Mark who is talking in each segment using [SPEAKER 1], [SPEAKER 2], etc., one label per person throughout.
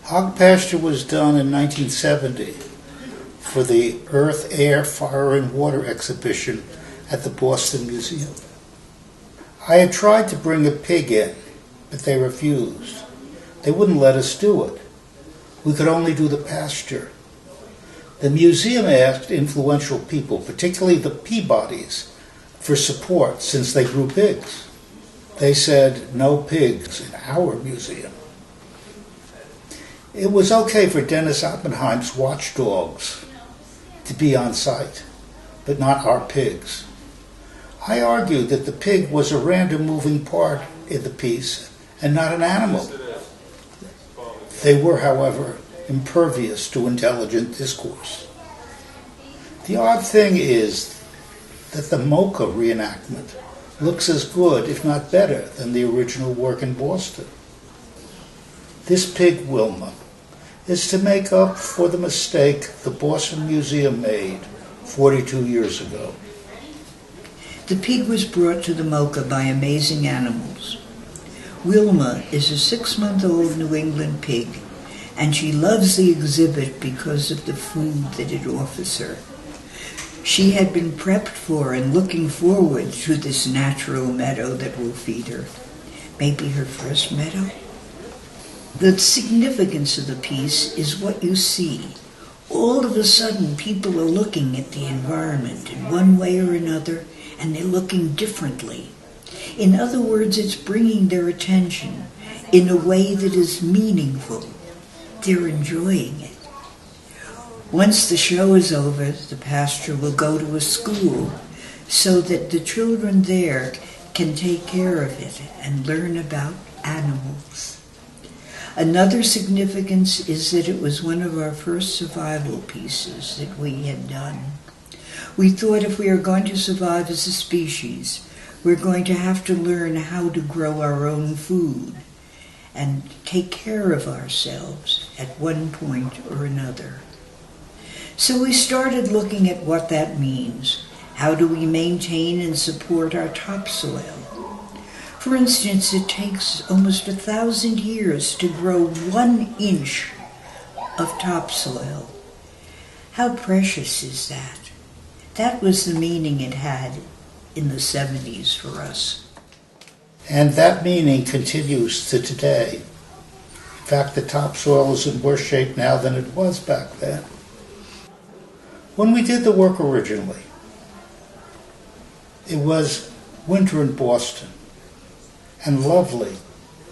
[SPEAKER 1] Hog Pasture was done in 1970 for the Earth, Air, Fire, and Water exhibition at the Boston Museum. I had tried to bring a pig in, but they refused. They wouldn't let us do it. We could only do the pasture. The museum asked influential people, particularly the Peabodys, for support since they grew pigs. They said, no pigs in our museum. It was okay for Dennis Oppenheim's watchdogs to be on site, but not our pigs. I argued that the pig was a random moving part in the piece and not an animal. They were, however, impervious to intelligent discourse. The odd thing is that the MOCA reenactment looks as good, if not better, than the original work in Boston. This pig, Wilma, is to make up for the mistake the Boston Museum made 42 years ago.
[SPEAKER 2] The pig was brought to the MOCA by Amazing Animals. Wilma is a 6-month-old New England pig, and she loves the exhibit because of the food that it offers her. She had been prepped for and looking forward to this natural meadow that will feed her. Maybe her first meadow? The significance of the piece is what you see. All of a sudden, people are looking at the environment in one way or another, and they're looking differently. In other words, it's bringing their attention in a way that is meaningful. They're enjoying it. Once the show is over, the pasture will go to a school so that the children there can take care of it and learn about animals. Another significance is that it was one of our first survival pieces that we had done. We thought if we are going to survive as a species, we're going to have to learn how to grow our own food and take care of ourselves at one point or another. So we started looking at what that means. How do we maintain and support our topsoil? For instance, it takes almost 1,000 years to grow 1 inch of topsoil. How precious is that? That was the meaning it had in the 70s for us.
[SPEAKER 1] And that meaning continues to today. In fact, the topsoil is in worse shape now than it was back then. When we did the work originally, it was winter in Boston, and lovely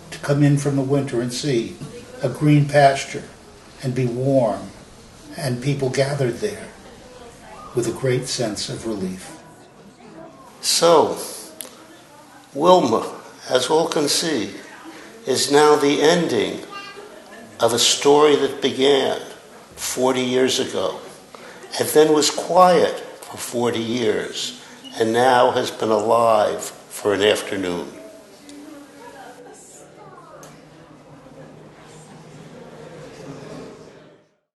[SPEAKER 1] to come in from the winter and see a green pasture and be warm, and people gathered there with a great sense of relief. So, Wilma, as all can see, is now the ending of a story that began 40 years ago and then was quiet for 40 years and now has been alive for an afternoon.